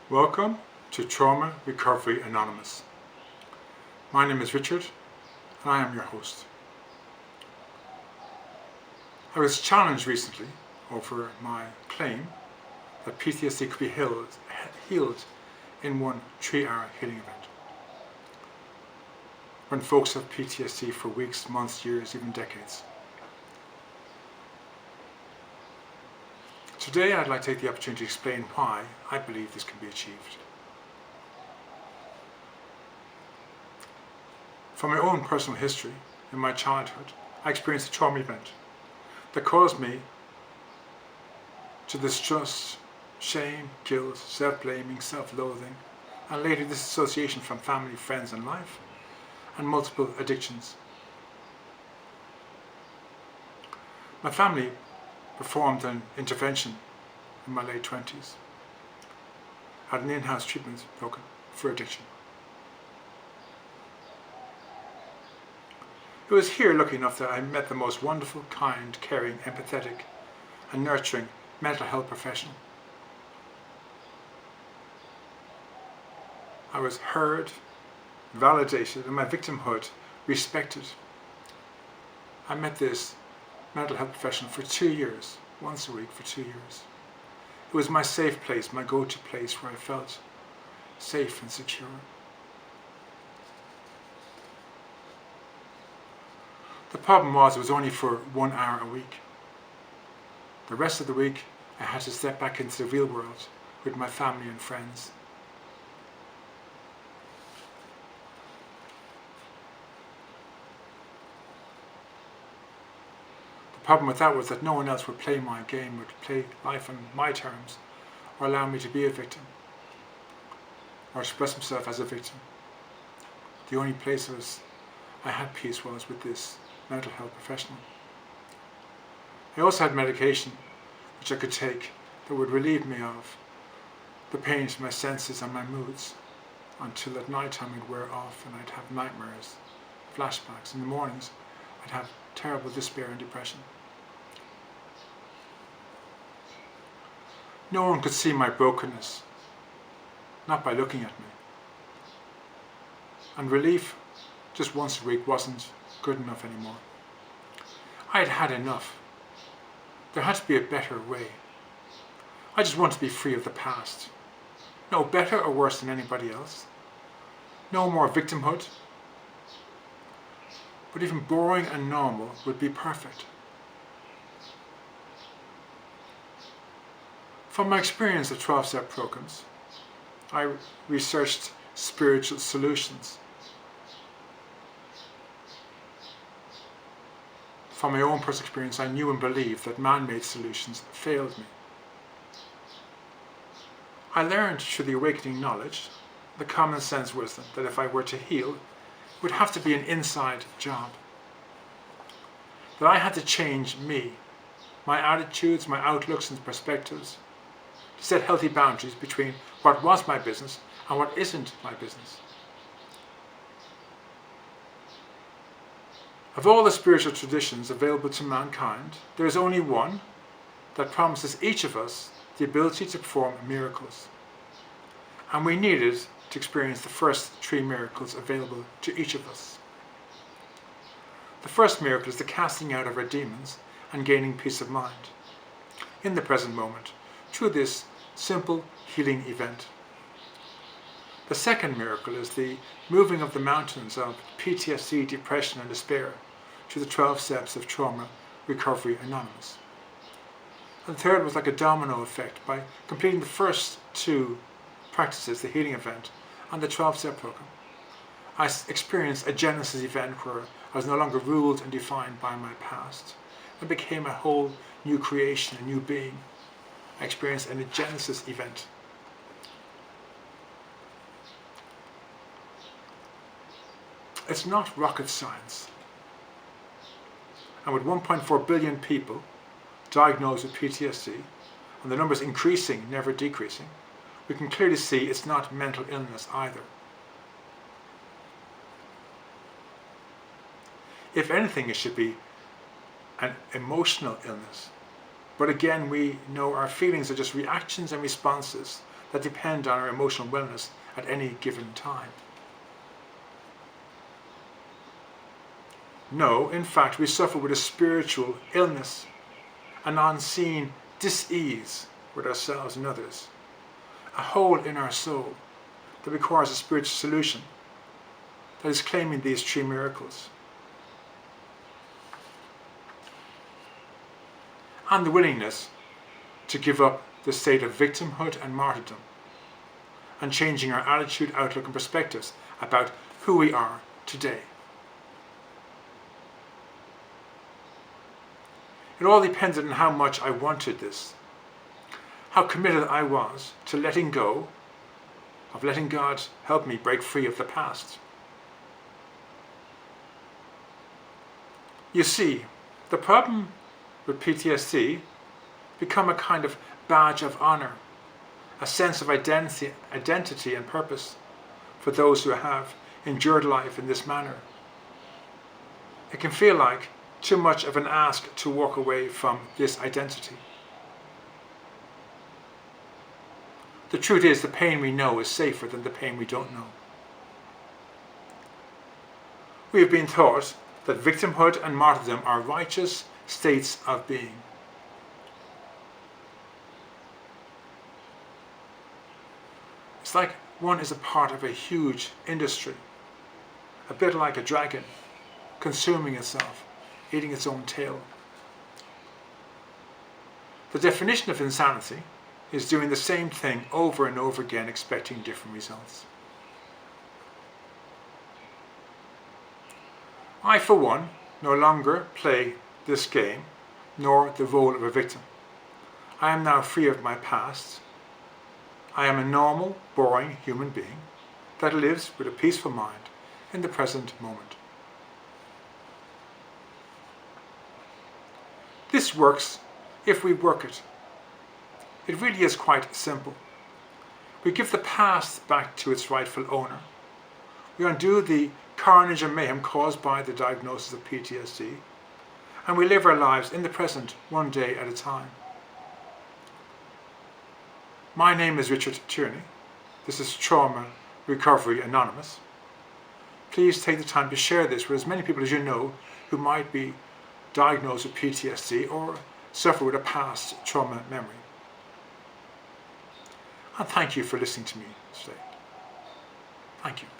Welcome to Trauma Recovery Anonymous. My name is Richard and I am your host. I was challenged recently over my claim that PTSD could be healed in one 3-hour healing event. When folks have PTSD for weeks, months, years, even decades. Today I'd like to take the opportunity to explain why I believe this can be achieved. From my own personal history, in my childhood, I experienced a trauma event that caused me to distrust, shame, guilt, self-blaming, self-loathing, and later disassociation from family, friends and life, and multiple addictions. My family performed an intervention in my late 20s, had an in-house treatment program for addiction. It was here, lucky enough, that I met the most wonderful, kind, caring, empathetic and nurturing mental health professional. I was heard, validated, and my victimhood respected. I met this mental health professional for 2 years, once a week for 2 years. It was my safe place, my go-to place where I felt safe and secure. The problem was it was only for 1 hour a week. The rest of the week I had to step back into the real world with my family and friends. The problem with that was that no one else would play my game, would play life on my terms, or allow me to be a victim, or express myself as a victim. The only place I had peace was with this mental health professional. I also had medication which I could take that would relieve me of the pain to my senses and my moods, until at night time it would wear off and I'd have nightmares, flashbacks. In the mornings I'd have terrible despair and depression. No one could see my brokenness, not by looking at me. And relief just once a week wasn't good enough anymore. I had had enough. There had to be a better way. I just wanted to be free of the past. No better or worse than anybody else. No more victimhood. But even boring and normal would be perfect. From my experience of 12-step programs, I researched spiritual solutions. From my own personal experience, I knew and believed that man-made solutions failed me. I learned through the awakening knowledge, the common sense wisdom, that if I were to heal, it would have to be an inside job. That I had to change me, my attitudes, my outlooks and perspectives, to set healthy boundaries between what was my business and what isn't my business. Of all the spiritual traditions available to mankind, there is only one that promises each of us the ability to perform miracles. And we needed to experience the first 3 miracles available to each of us. The first miracle is the casting out of our demons and gaining peace of mind in the present moment through this simple healing event. The second miracle is the moving of the mountains of PTSD, depression and despair through the 12 steps of Trauma Recovery Anonymous. And the third was like a domino effect. By completing the first 2 practices, the healing event and the 12-step program, I experienced a genesis event where I was no longer ruled and defined by my past. I became a whole new creation, a new being. I experienced a genesis event. It's not rocket science. And with 1.4 billion people diagnosed with PTSD, and the numbers increasing, never decreasing, we can clearly see it's not mental illness either. If anything, it should be an emotional illness. But again, we know our feelings are just reactions and responses that depend on our emotional wellness at any given time. No, in fact, we suffer with a spiritual illness, an unseen dis-ease with ourselves and others, a hole in our soul that requires a spiritual solution that is claiming these three miracles. And the willingness to give up the state of victimhood and martyrdom, and changing our attitude, outlook and perspectives about who we are today. It all depended on how much I wanted this, how committed I was to letting go, of letting God help me break free of the past. You see, the problem with PTSD become a kind of badge of honor, a sense of identity and purpose for those who have endured life in this manner. It can feel like too much of an ask to walk away from this identity. The truth is, the pain we know is safer than the pain we don't know. We have been taught that victimhood and martyrdom are righteous states of being. It's like one is a part of a huge industry, a bit like a dragon, consuming itself, eating its own tail. The definition of insanity is doing the same thing over and over again, expecting different results. I, for one, no longer play this game, nor the role of a victim. I am now free of my past. I am a normal, boring human being that lives with a peaceful mind in the present moment. This works if we work it. It really is quite simple. We give the past back to its rightful owner. We undo the carnage and mayhem caused by the diagnosis of PTSD, and we live our lives in the present, one day at a time. My name is Richard Tierney. This is Trauma Recovery Anonymous. Please take the time to share this with as many people as you know who might be diagnosed with PTSD or suffer with a past trauma memory. And thank you for listening to me today. Thank you.